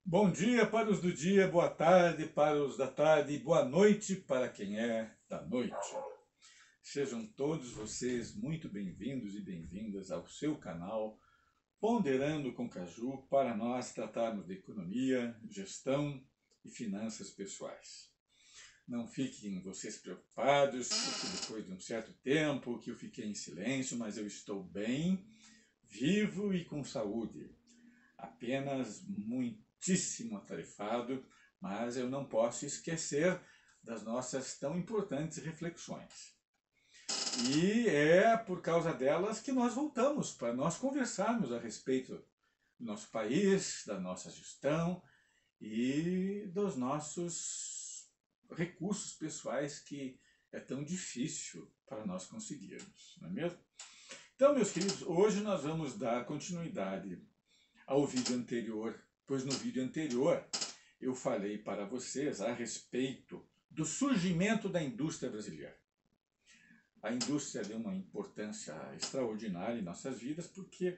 Bom dia para os do dia, boa tarde para os da tarde e boa noite para quem é da noite. Sejam todos vocês muito bem-vindos e bem-vindas ao seu canal Ponderando com Caju para nós tratarmos de economia, gestão e finanças pessoais. Não fiquem vocês preocupados, porque depois de um certo tempo que eu fiquei em silêncio, mas eu estou bem, vivo e com saúde. Apenas muitíssimo atarefado, mas eu não posso esquecer das nossas tão importantes reflexões. E é por causa delas que nós voltamos, para nós conversarmos a respeito do nosso país, da nossa gestão e dos nossos recursos pessoais que é tão difícil para nós conseguirmos, não é mesmo? Então, meus queridos, hoje nós vamos dar continuidade ao vídeo anterior, pois no vídeo anterior eu falei para vocês a respeito do surgimento da indústria brasileira. A indústria deu uma importância extraordinária em nossas vidas, porque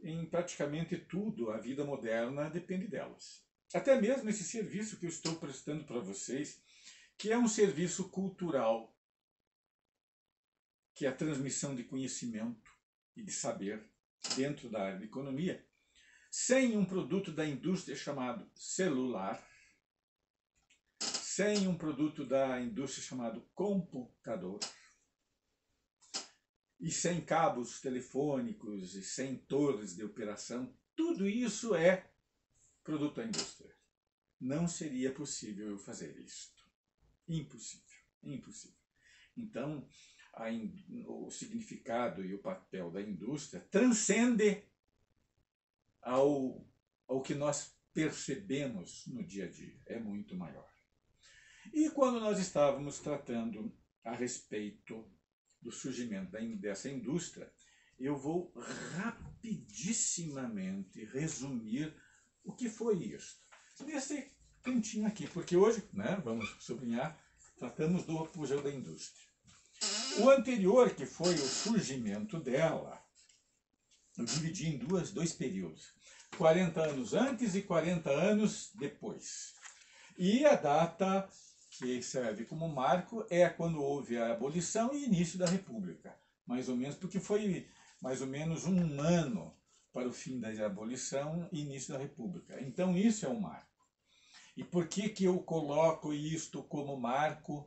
em praticamente tudo a vida moderna depende delas. Até mesmo esse serviço que eu estou prestando para vocês, que é um serviço cultural, que é a transmissão de conhecimento e de saber dentro da área de economia, sem um produto da indústria chamado celular, sem um produto da indústria chamado computador, e sem cabos telefônicos e sem torres de operação, tudo isso é produto da indústria. Não seria possível eu fazer isto. Impossível, impossível. Então, o significado e o papel da indústria transcende ao que nós percebemos no dia a dia. É muito maior. E quando nós estávamos tratando a respeito do surgimento dessa indústria, eu vou rapidissimamente resumir o que foi isso. Nesse cantinho aqui, porque hoje, vamos sublinhar, tratamos do apogeu da indústria. O anterior, que foi o surgimento dela, eu dividi em dois períodos. 40 anos antes e 40 anos depois. E a data que serve como marco é quando houve a abolição e início da República. Mais ou menos, porque foi mais ou menos um ano para o fim da abolição e início da República. Então isso é um marco. E por que eu coloco isto como marco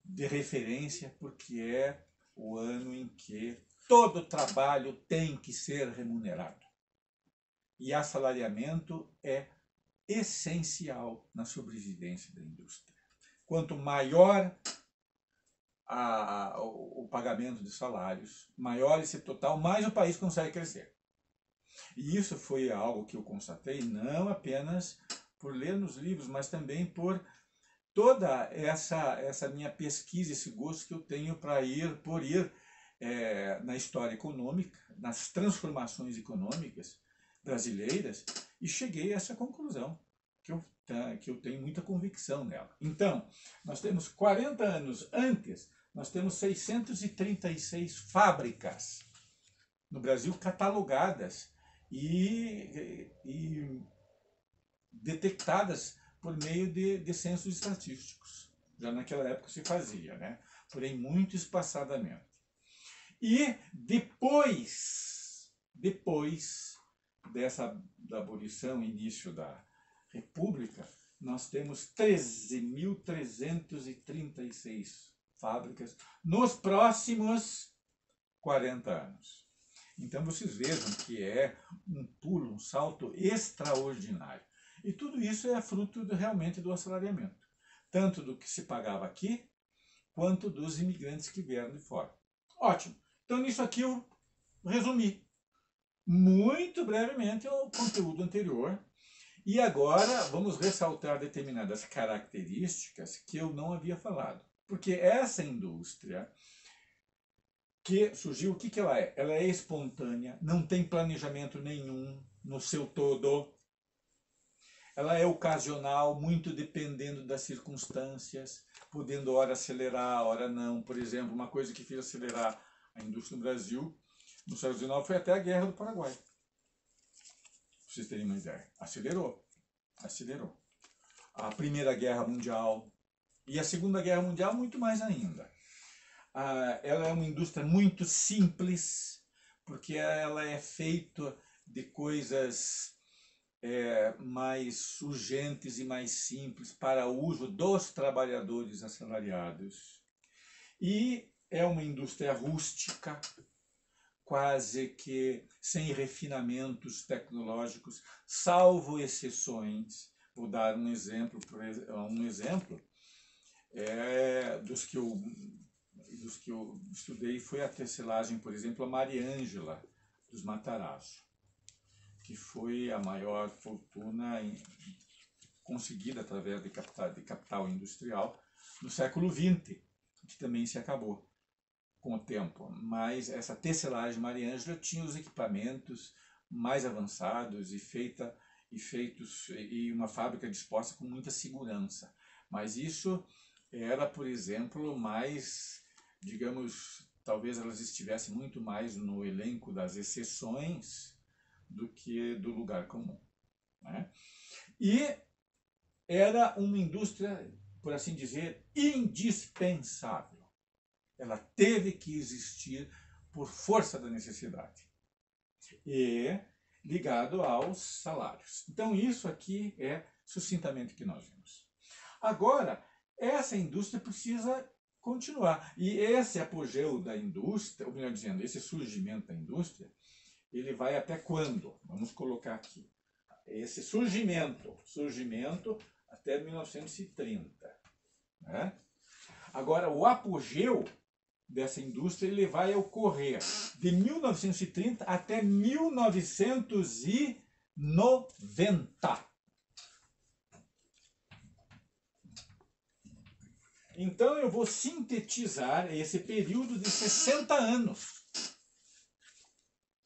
de referência? Porque é o ano em que todo trabalho tem que ser remunerado. E assalariamento é essencial na sobrevivência da indústria. Quanto maior o pagamento de salários, maior esse total, mais o país consegue crescer. E isso foi algo que eu constatei não apenas por ler nos livros, mas também por toda essa minha pesquisa, esse gosto que eu tenho por ir na história econômica, nas transformações econômicas brasileiras, e cheguei a essa conclusão, que eu tenho muita convicção nela. Então, nós temos 40 anos antes, nós temos 636 fábricas no Brasil catalogadas e detectadas por meio de censos estatísticos. Já naquela época se fazia, porém muito espaçadamente. E depois da abolição, início da República, nós temos 13.336 fábricas nos próximos 40 anos. Então vocês vejam que é um pulo, um salto extraordinário. E tudo isso é fruto realmente do assalariamento, tanto do que se pagava aqui, quanto dos imigrantes que vieram de fora. Ótimo. Então nisso aqui eu resumi muito brevemente o conteúdo anterior. E agora vamos ressaltar determinadas características que eu não havia falado. Porque essa indústria que surgiu, o que ela é? Ela é espontânea, não tem planejamento nenhum no seu todo. Ela é ocasional, muito dependendo das circunstâncias, podendo ora acelerar, ora não. Por exemplo, uma coisa que fez acelerar a indústria no Brasil, no século XIX, foi até a Guerra do Paraguai. vocês terem uma ideia. Acelerou. A Primeira Guerra Mundial e a Segunda Guerra Mundial muito mais ainda. Ela é uma indústria muito simples, porque ela é feita de coisas mais urgentes e mais simples para o uso dos trabalhadores assalariados. E é uma indústria rústica, quase que sem refinamentos tecnológicos, salvo exceções. Vou dar um exemplo, dos que eu estudei foi a tecelagem, por exemplo, a Maria Ângela dos Matarazzo, que foi a maior fortuna conseguida através de capital industrial no século XX, que também se acabou com o tempo. Mas essa tecelagem Maria Ângela tinha os equipamentos mais avançados e uma fábrica disposta com muita segurança. Mas isso era, por exemplo, mais, digamos, talvez elas estivessem muito mais no elenco das exceções do que do lugar comum, né? E era uma indústria, por assim dizer, indispensável. Ela teve que existir por força da necessidade e ligado aos salários. Então isso aqui é sucintamente o que nós vimos. Agora, essa indústria precisa continuar. E esse apogeu da indústria, ou melhor dizendo, esse surgimento da indústria, ele vai até quando? Vamos colocar aqui. Esse surgimento até 1930. Né? Agora, o apogeu dessa indústria ele vai ocorrer de 1930 até 1990. Então eu vou sintetizar esse período de 60 anos.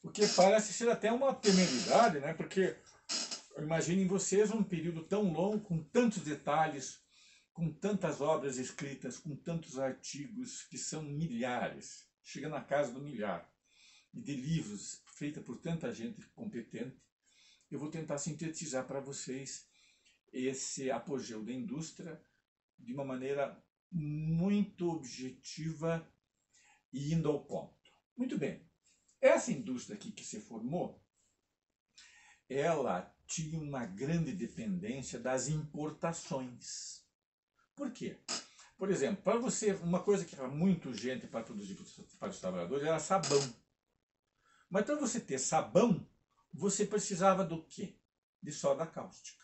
Porque parece ser até uma temeridade, né? Porque imaginem vocês um período tão longo, com tantos detalhes, com tantas obras escritas, com tantos artigos, que são milhares, chega na casa do milhar, e de livros feitos por tanta gente competente. Eu vou tentar sintetizar para vocês esse apogeu da indústria de uma maneira muito objetiva e indo ao ponto. Muito bem. Essa indústria aqui que se formou, ela tinha uma grande dependência das importações. Por quê? Por exemplo, para você, uma coisa que era muito urgente para produzir para os trabalhadores era sabão. Mas para você ter sabão, você precisava do quê? De soda cáustica.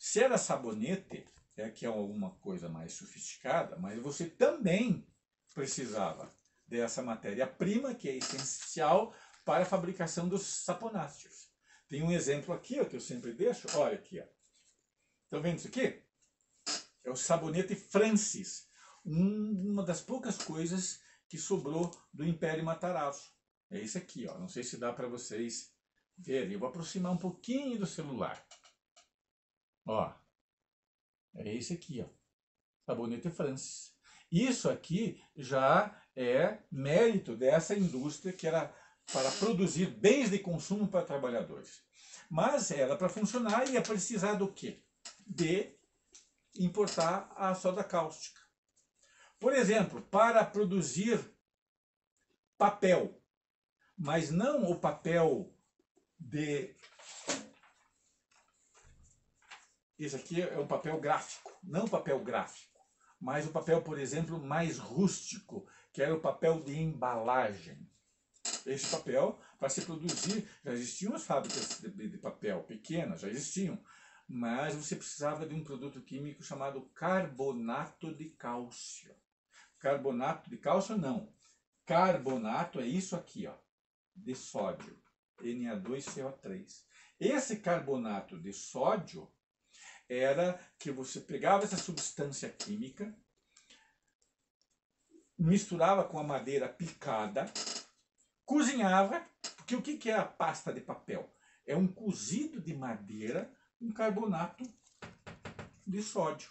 Se era sabonete, que é alguma coisa mais sofisticada, mas você também precisava dessa matéria-prima que é essencial para a fabricação dos saponáceos. Tem um exemplo aqui, que eu sempre deixo. Olha aqui. Estão vendo isso aqui? É o sabonete Francis. Uma das poucas coisas que sobrou do Império Matarazzo. É esse aqui. Não sei se dá para vocês verem. Eu vou aproximar um pouquinho do celular. É esse aqui. Sabonete Francis. Isso aqui já é mérito dessa indústria que era para produzir bens de consumo para trabalhadores. Mas ela, para funcionar, ia precisar do quê? De importar a soda cáustica. Por exemplo, para produzir papel, mas não o papel de... Esse aqui é um papel gráfico, não o papel gráfico, mas o papel, por exemplo, mais rústico, que era o papel de embalagem. Esse papel, para se produzir, já existiam as fábricas de papel pequenas, já existiam, mas você precisava de um produto químico chamado carbonato de cálcio. Carbonato de cálcio não. Carbonato é isso aqui, de sódio, Na2CO3. Esse carbonato de sódio era que você pegava essa substância química, misturava com a madeira picada, cozinhava, porque o que é a pasta de papel? É um cozido de madeira com carbonato de sódio.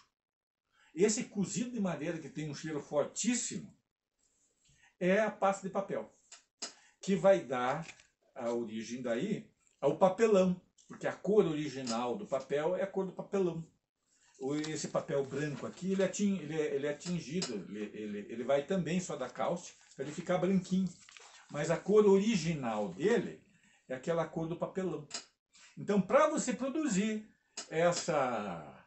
Esse cozido de madeira que tem um cheiro fortíssimo é a pasta de papel, que vai dar a origem daí ao papelão. porque a cor original do papel é a cor do papelão. Esse papel branco aqui, ele é tingido, ele vai também soda cáustica para ele ficar branquinho. Mas a cor original dele é aquela cor do papelão. Então, para você produzir essa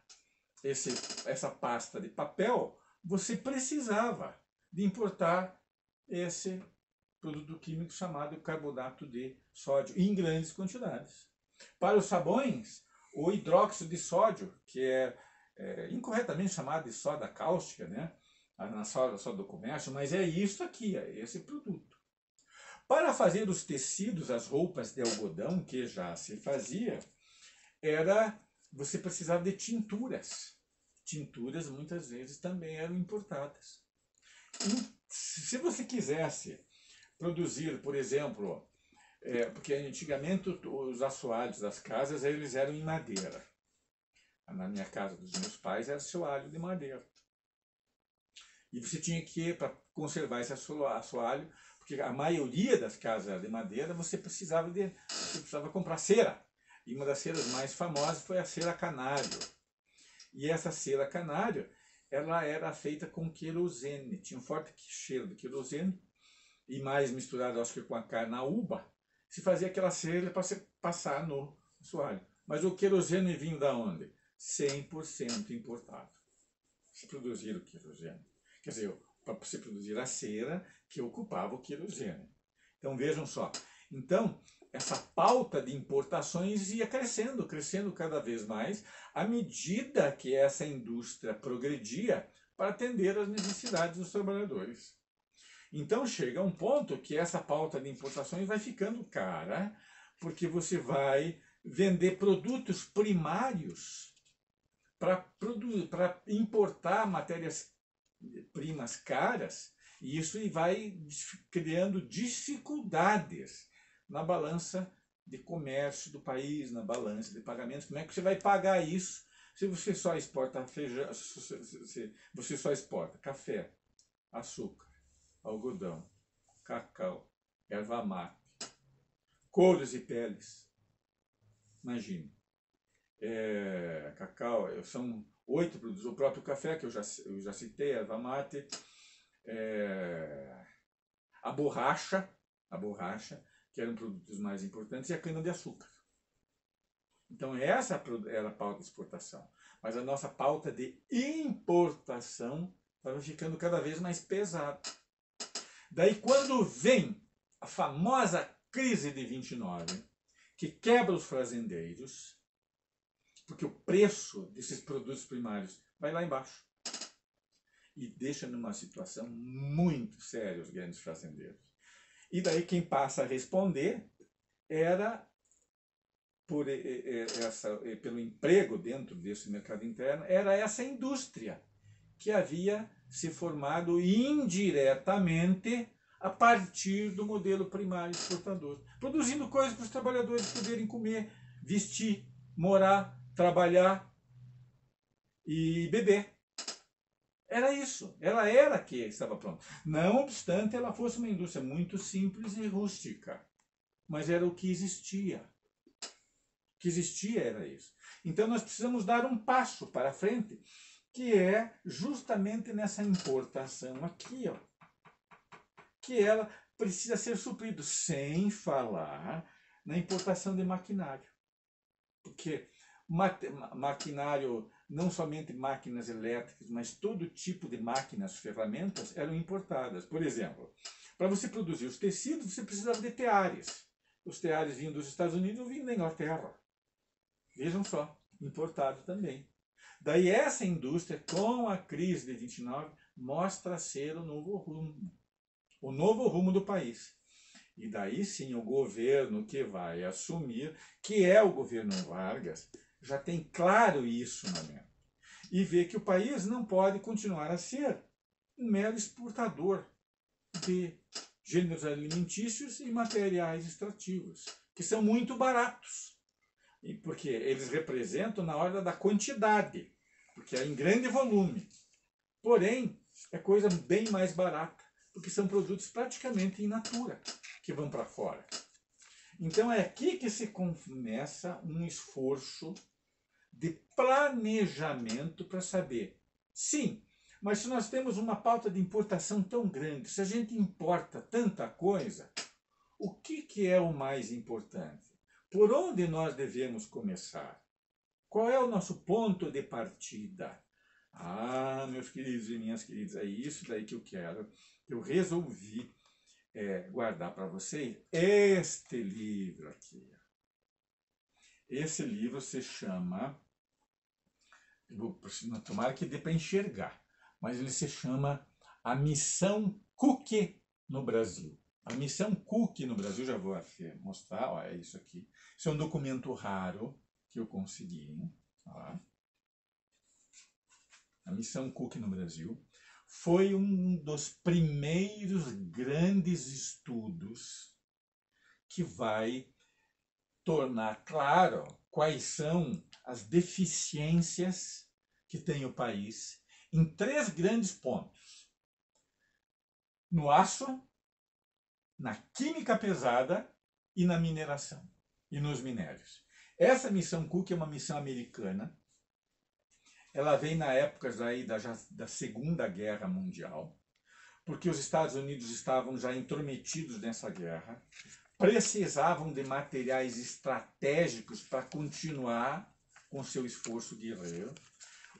pasta de papel, você precisava de importar esse produto químico chamado carbonato de sódio, em grandes quantidades. Para os sabões, o hidróxido de sódio, que é incorretamente chamado de soda cáustica, né? Na soda do comércio, mas é isso aqui, é esse produto. Para fazer os tecidos, as roupas de algodão, que já se fazia, você precisava de tinturas. Tinturas muitas vezes também eram importadas. E se você quisesse produzir, por exemplo, porque antigamente os assoalhos das casas eles eram em madeira. Na minha casa dos meus pais era assoalho de madeira. E você tinha que, para conservar esse assoalho, porque a maioria das casas era de madeira, você precisava comprar cera. E uma das ceras mais famosas foi a cera canário. E essa cera canário, ela era feita com querosene. Tinha um forte cheiro de querosene. E mais misturado, acho que com a carnaúba, se fazia aquela cera para você passar no assoalho. Mas o querosene vinha da onde? 100% importado. Se produzir o querosene. Quer dizer, para se produzir a cera que ocupava o querosene. Então vejam só. Então, essa pauta de importações ia crescendo, crescendo cada vez mais, à medida que essa indústria progredia para atender às necessidades dos trabalhadores. Então chega um ponto que essa pauta de importações vai ficando cara, porque você vai vender produtos primários para importar matérias-primas caras, e isso vai criando dificuldades na balança de comércio do país, na balança de pagamentos. Como é que você vai pagar isso se você só exporta feijão, se você só exporta café, açúcar, algodão, cacau, erva mate, couros e peles? Imagine. Cacau, são 8 produtos. O próprio café, que eu já citei, erva mate, a borracha, que era um dos mais importantes, e a cana-de-açúcar. Então essa era a pauta de exportação. Mas a nossa pauta de importação estava ficando cada vez mais pesada. Daí quando vem a famosa crise de 29, que quebra os fazendeiros, porque o preço desses produtos primários vai lá embaixo. E deixa numa situação muito séria os grandes fazendeiros. E daí quem passa a responder era pelo emprego dentro desse mercado interno, era essa indústria que havia se formado indiretamente a partir do modelo primário exportador, produzindo coisas para os trabalhadores poderem comer, vestir, morar, trabalhar e beber. Era isso, ela era que estava pronta. Não obstante, ela fosse uma indústria muito simples e rústica, mas era o que existia. O que existia era isso. Então nós precisamos dar um passo para frente, que é justamente nessa importação aqui, ó, que ela precisa ser suprido, sem falar na importação de maquinário. Porque maquinário, não somente máquinas elétricas, mas todo tipo de máquinas, ferramentas eram importadas. Por exemplo, para você produzir os tecidos, você precisava de teares. Os teares vinham dos Estados Unidos ou vinham da Inglaterra. Vejam só, importado também. Daí essa indústria, com a crise de 29, mostra ser o novo rumo do país. E daí sim o governo que vai assumir, que é o governo Vargas, já tem claro isso na mente. E vê que o país não pode continuar a ser um mero exportador de gêneros alimentícios e materiais extrativos, que são muito baratos. Porque eles representam na ordem da quantidade, porque é em grande volume. Porém, é coisa bem mais barata, porque são produtos praticamente in natura que vão para fora. Então é aqui que se começa um esforço de planejamento para saber, sim, mas se nós temos uma pauta de importação tão grande, se a gente importa tanta coisa, o que é o mais importante? Por onde nós devemos começar? Qual é o nosso ponto de partida? Ah, meus queridos e minhas queridas, é isso daí que eu quero. Eu resolvi guardar para vocês este livro aqui. Esse livro se chama, tomara que dê para enxergar, mas ele se chama A Missão Cook no Brasil. A Missão Cook no Brasil, já vou aqui mostrar, ó, é isso aqui. Isso é um documento raro que eu consegui. Ó. A Missão Cook no Brasil foi um dos primeiros grandes estudos que vai tornar claro quais são as deficiências que tem o país em 3 grandes pontos: no aço, na química pesada e na mineração, e nos minérios. Essa missão Cook é uma missão americana. Ela vem na época aí da Segunda Guerra Mundial, porque os Estados Unidos estavam já intrometidos nessa guerra, precisavam de materiais estratégicos para continuar com seu esforço guerreiro.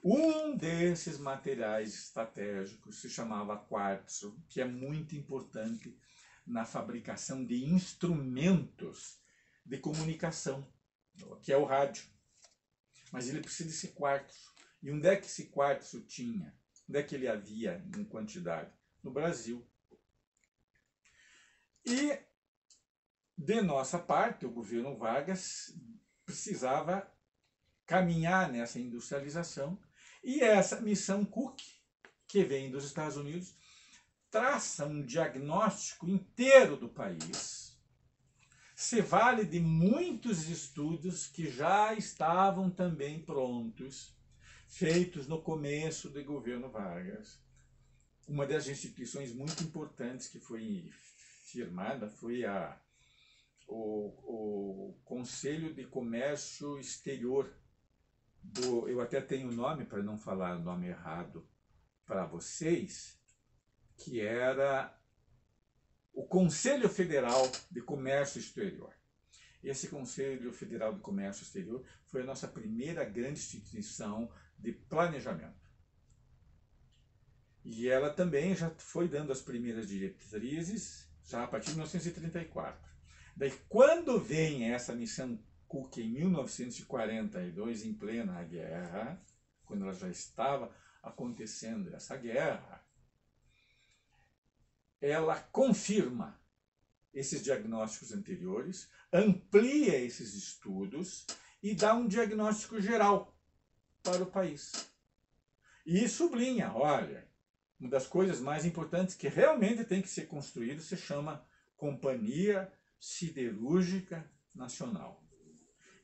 Um desses materiais estratégicos se chamava quartzo, que é muito importante na fabricação de instrumentos de comunicação, que é o rádio. Mas ele precisa desse quartzo. E onde é que esse quartzo tinha? Onde é que ele havia em quantidade? No Brasil. E, de nossa parte, o governo Vargas precisava caminhar nessa industrialização. E essa missão Cook, que vem dos Estados Unidos, traça um diagnóstico inteiro do país, se vale de muitos estudos que já estavam também prontos, feitos no começo do governo Vargas. Uma das instituições muito importantes que foi firmada foi o Conselho de Comércio Exterior. Eu até tenho o nome, para não falar o nome errado para vocês, que era o Conselho Federal de Comércio Exterior. Esse Conselho Federal de Comércio Exterior foi a nossa primeira grande instituição de planejamento. E ela também já foi dando as primeiras diretrizes, já a partir de 1934. Daí, quando vem essa missão Cook em 1942, em plena guerra, quando ela já estava acontecendo essa guerra, ela confirma esses diagnósticos anteriores, amplia esses estudos e dá um diagnóstico geral para o país. E sublinha, olha, uma das coisas mais importantes que realmente tem que ser construído se chama Companhia Siderúrgica Nacional.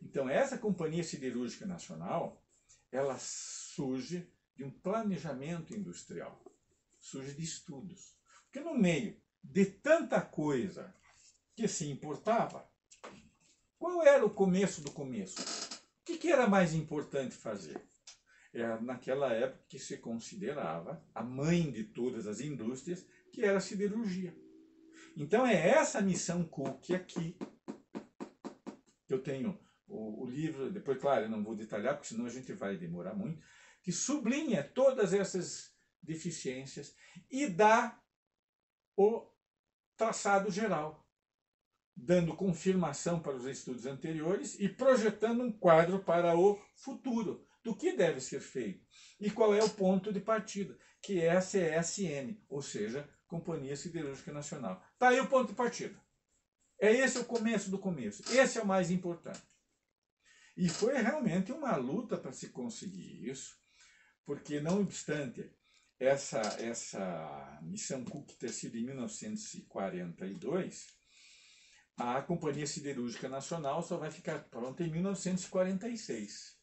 Então, essa Companhia Siderúrgica Nacional, ela surge de um planejamento industrial, surge de estudos. Porque no meio de tanta coisa que se importava, qual era o começo do começo? O que era mais importante fazer? Era naquela época que se considerava a mãe de todas as indústrias, que era a siderurgia. Então é essa missão Cook aqui, que eu tenho o livro, depois, claro, eu não vou detalhar, porque senão a gente vai demorar muito, que sublinha todas essas deficiências e dá o traçado geral, dando confirmação para os estudos anteriores e projetando um quadro para o futuro, do que deve ser feito. E qual é o ponto de partida, que é a CSN, ou seja, Companhia Siderúrgica Nacional. Está aí o ponto de partida. Esse é o começo do começo. Esse é o mais importante. E foi realmente uma luta para se conseguir isso, porque não obstante essa missão Cook ter sido em 1942, a Companhia Siderúrgica Nacional só vai ficar pronta em 1946.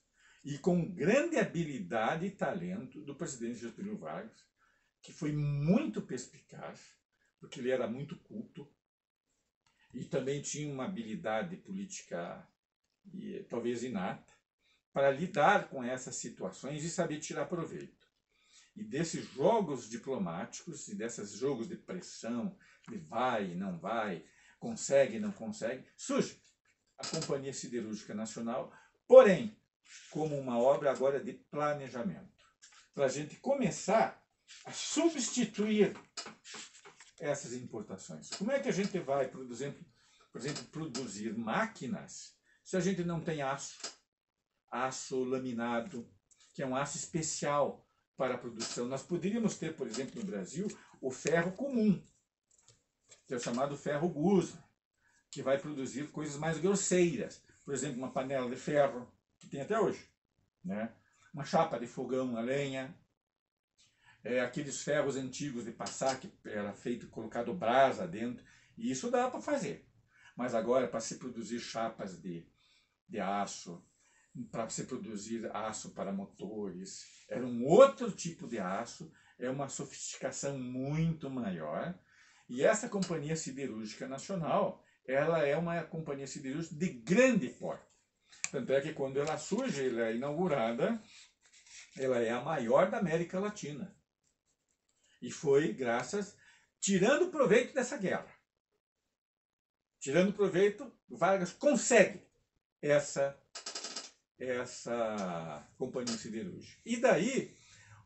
E com grande habilidade e talento do presidente Getúlio Vargas, que foi muito perspicaz, porque ele era muito culto, e também tinha uma habilidade política, talvez inata, para lidar com essas situações e saber tirar proveito. E desses jogos diplomáticos e desses jogos de pressão, de vai, não vai, consegue, não consegue, surge a Companhia Siderúrgica Nacional, porém, como uma obra agora de planejamento, para a gente começar a substituir essas importações. Como é que a gente vai, por exemplo, produzir máquinas se a gente não tem aço laminado, que é um aço especial para a produção? Nós poderíamos ter, por exemplo, no Brasil, o ferro comum, que é o chamado ferro gusa, que vai produzir coisas mais grosseiras. Por exemplo, uma panela de ferro, que tem até hoje, né? Uma chapa de fogão a lenha, aqueles ferros antigos de passar, que era feito, colocado brasa dentro, e isso dá para fazer. Mas agora, para se produzir chapas de aço, para se produzir aço para motores, era um outro tipo de aço, é uma sofisticação muito maior. E essa Companhia Siderúrgica Nacional, ela é uma companhia siderúrgica de grande porte. Tanto é que quando ela surge, ela é inaugurada, ela é a maior da América Latina. E foi graças, tirando proveito dessa guerra. Tirando proveito, Vargas consegue essa companhia siderúrgica. E daí,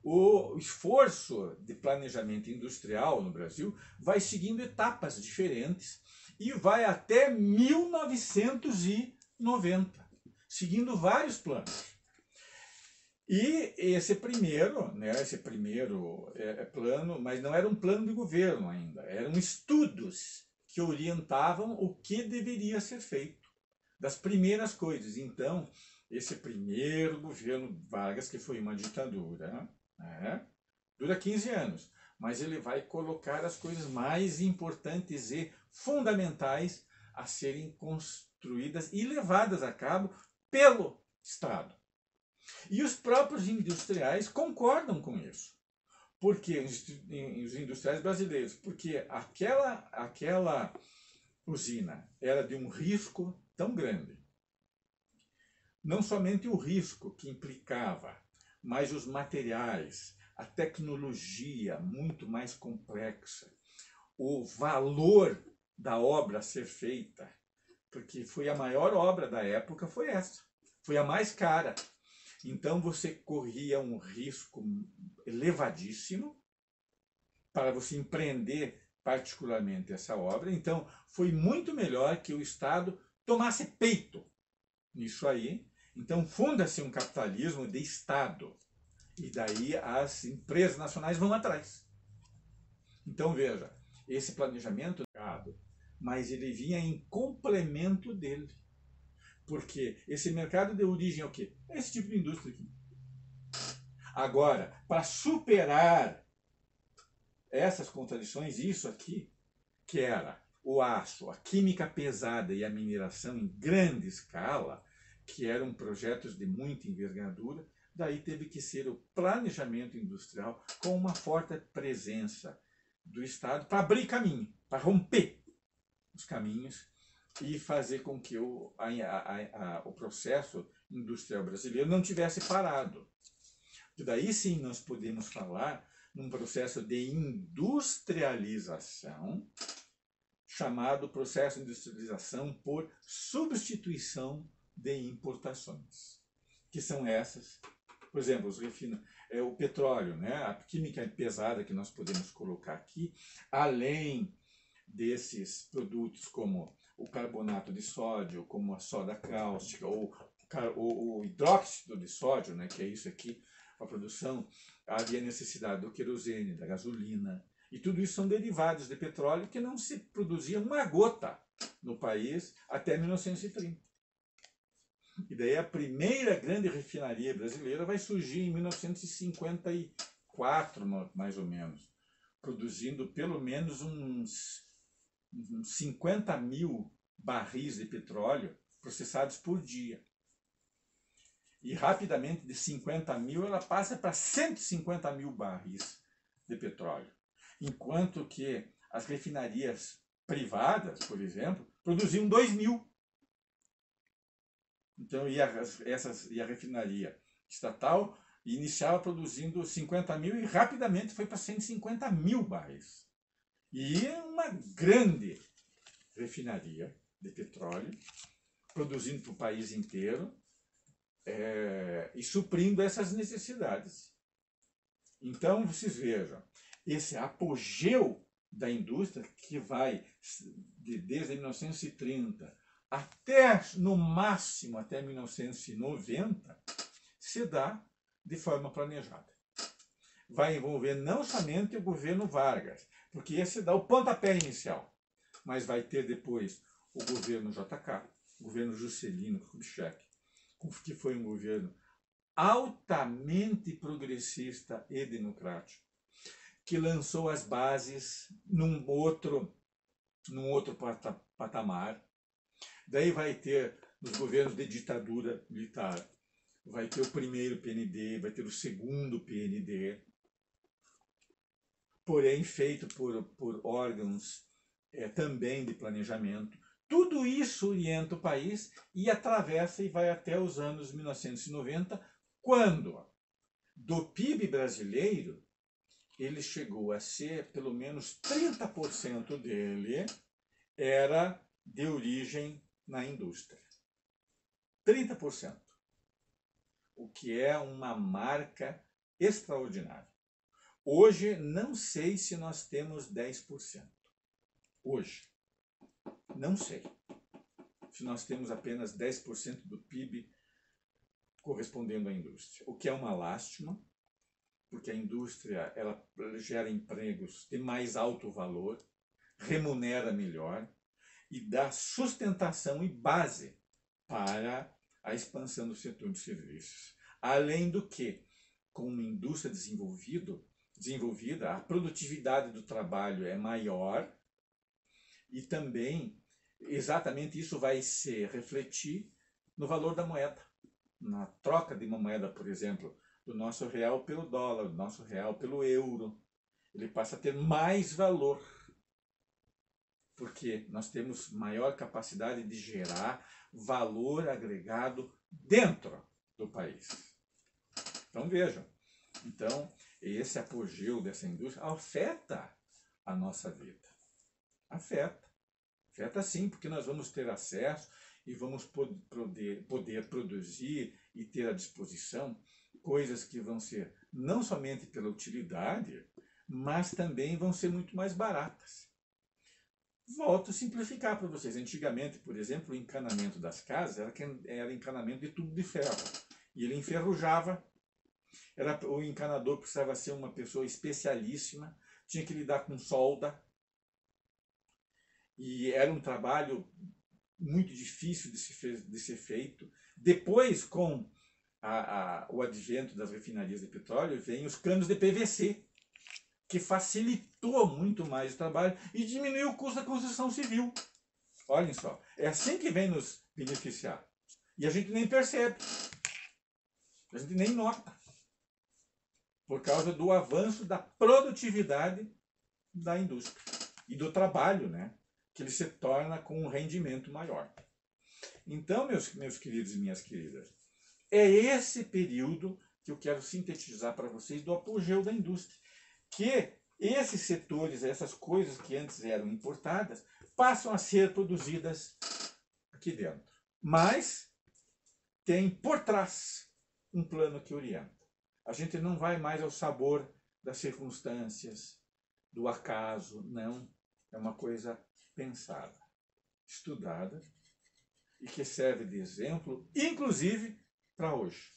o esforço de planejamento industrial no Brasil vai seguindo etapas diferentes e vai até 1990, seguindo vários planos. E esse primeiro plano, mas não era um plano de governo ainda, eram estudos que orientavam o que deveria ser feito, das primeiras coisas. Então, esse primeiro governo Vargas, que foi uma ditadura, dura 15 anos, mas ele vai colocar as coisas mais importantes e fundamentais a serem construídas e levadas a cabo pelo Estado. E os próprios industriais concordam com isso. Porque os industriais brasileiros, porque aquela usina era de um risco tão grande. Não somente o risco que implicava, mas os materiais, a tecnologia muito mais complexa, o valor da obra a ser feita, porque foi a maior obra da época, foi essa. Foi a mais cara. Então você corria um risco elevadíssimo para você empreender particularmente essa obra. Então foi muito melhor que o Estado tomasse peito nisso aí. Então funda-se um capitalismo de Estado. E daí as empresas nacionais vão atrás. Então veja, esse planejamento, mas ele vinha em complemento dele. Porque esse mercado deu origem ao quê? Esse tipo de indústria aqui. Agora, para superar essas contradições, isso aqui, que era o aço, a química pesada e a mineração em grande escala, que eram projetos de muita envergadura, daí teve que ser o planejamento industrial com uma forte presença do Estado para abrir caminho, para romper os caminhos e fazer com que o processo industrial brasileiro não tivesse parado. E daí sim nós podemos falar num processo de industrialização, chamado processo de industrialização por substituição de importações, que são essas, por exemplo, o petróleo, a química pesada que nós podemos colocar aqui, além desses produtos como o carbonato de sódio, como a soda cáustica, ou o hidróxido de sódio, que é isso aqui, a produção, havia necessidade do querosene, da gasolina, e tudo isso são derivados de petróleo que não se produzia uma gota no país até 1930. E daí a primeira grande refinaria brasileira vai surgir em 1954, mais ou menos, produzindo pelo menos uns 50 mil barris de petróleo processados por dia. E rapidamente, de 50 mil, ela passa para 150 mil barris de petróleo. Enquanto que as refinarias privadas, por exemplo, produziam 2.000. Então, e a refinaria estatal iniciava produzindo 50.000 e rapidamente foi para 150.000 barris. E uma grande refinaria de petróleo, produzindo para o país inteiro e suprindo essas necessidades. Então, vocês vejam, esse apogeu da indústria que vai desde 1930 até, no máximo, até 1990, se dá de forma planejada. Vai envolver não somente o governo Vargas, porque esse dá o pontapé inicial, mas vai ter depois o governo JK, o governo Juscelino Kubitschek, que foi um governo altamente progressista e democrático, que lançou as bases num outro patamar. Daí vai ter os governos de ditadura militar, vai ter o primeiro PND, vai ter o segundo PND, porém feito por órgãos também de planejamento. Tudo isso orienta o país e atravessa e vai até os anos 1990, quando do PIB brasileiro ele chegou a ser, pelo menos 30% dele era de origem na indústria. 30%. O que é uma marca extraordinária. Hoje, não sei se nós temos 10%. Hoje. Não sei. Se nós temos apenas 10% do PIB correspondendo à indústria. O que é uma lástima, porque a indústria ela gera empregos de mais alto valor, remunera melhor e dá sustentação e base para a expansão do setor de serviços. Além do que, com uma indústria desenvolvida, a produtividade do trabalho é maior e também exatamente isso vai se refletir no valor da moeda. Na troca de uma moeda, por exemplo, do nosso real pelo dólar, do nosso real pelo euro, ele passa a ter mais valor, porque nós temos maior capacidade de gerar valor agregado dentro do país. Então vejam, esse apogeu dessa indústria afeta a nossa vida. Afeta sim, porque nós vamos ter acesso e vamos poder produzir e ter à disposição coisas que vão ser não somente pela utilidade, mas também vão ser muito mais baratas. Volto a simplificar para vocês. Antigamente, por exemplo, o encanamento das casas era encanamento de tubo de ferro. E ele enferrujava. O encanador precisava ser uma pessoa especialíssima, tinha que lidar com solda. E era um trabalho muito difícil de ser feito. Depois, com o advento das refinarias de petróleo, vem os canos de PVC, que facilitou muito mais o trabalho e diminuiu o custo da construção civil. Olhem só, é assim que vem nos beneficiar. E a gente nem percebe, a gente nem nota, por causa do avanço da produtividade da indústria e do trabalho, né? Que ele se torna com um rendimento maior. Então, meus queridos e minhas queridas, é esse período que eu quero sintetizar para vocês do apogeu da indústria. Que esses setores, essas coisas que antes eram importadas, passam a ser produzidas aqui dentro. Mas tem por trás um plano que orienta. A gente não vai mais ao sabor das circunstâncias, do acaso, não. É uma coisa pensada, estudada e que serve de exemplo, inclusive para hoje.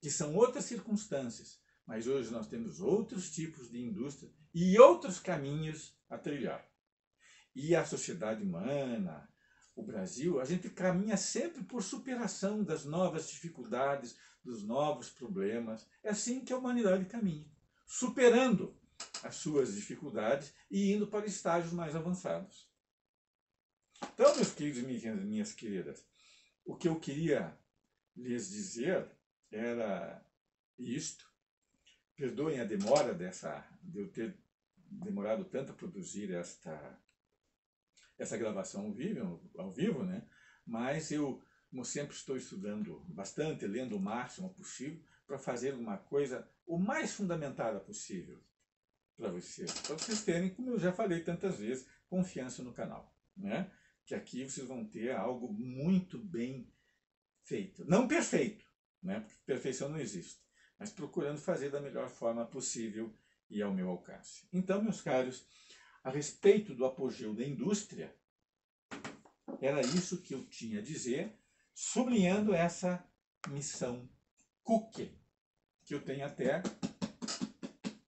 Que são outras circunstâncias, mas hoje nós temos outros tipos de indústria e outros caminhos a trilhar. E a sociedade humana, o Brasil, a gente caminha sempre por superação das novas dificuldades, dos novos problemas. É assim que a humanidade caminha, superando as suas dificuldades e indo para estágios mais avançados. Então, meus queridos e minhas queridas, o que eu queria lhes dizer era isto. Perdoem a demora de eu ter demorado tanto a produzir essa gravação ao vivo, né? Mas eu, como sempre, estou estudando bastante, lendo o máximo possível, para fazer uma coisa o mais fundamentada possível para vocês terem, como eu já falei tantas vezes, confiança no canal, né? Que aqui vocês vão ter algo muito bem feito. Não perfeito, né? Porque perfeição não existe, mas procurando fazer da melhor forma possível e ao meu alcance. Então, meus caros, a respeito do apogeu da indústria, era isso que eu tinha a dizer, sublinhando essa missão Cook, que eu tenho até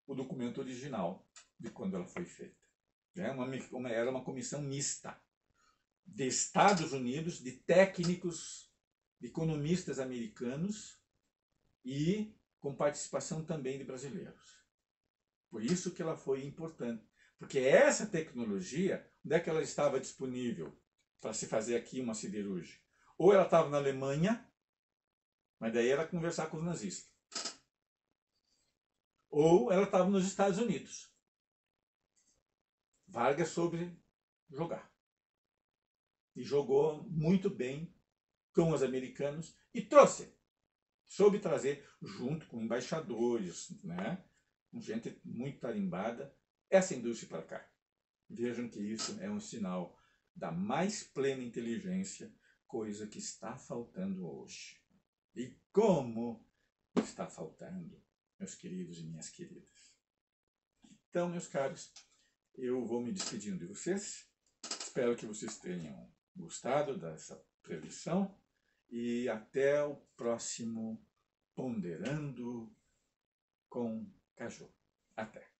o documento original de quando ela foi feita. Era uma comissão mista de Estados Unidos, de técnicos, de economistas americanos e com participação também de brasileiros. Por isso que ela foi importante. Porque essa tecnologia, onde é que ela estava disponível para se fazer aqui uma siderúrgica? Ou ela estava na Alemanha, mas daí era conversar com os nazistas. Ou ela estava nos Estados Unidos. Vargas soube jogar. E jogou muito bem com os americanos e soube trazer, junto com embaixadores, né, com gente muito tarimbada, essa indústria para cá. Vejam que isso é um sinal da mais plena inteligência, coisa que está faltando hoje. E como está faltando, meus queridos e minhas queridas. Então, meus caros, eu vou me despedindo de vocês. Espero que vocês tenham gostado dessa preleção e até o próximo Ponderando com Caju. Até!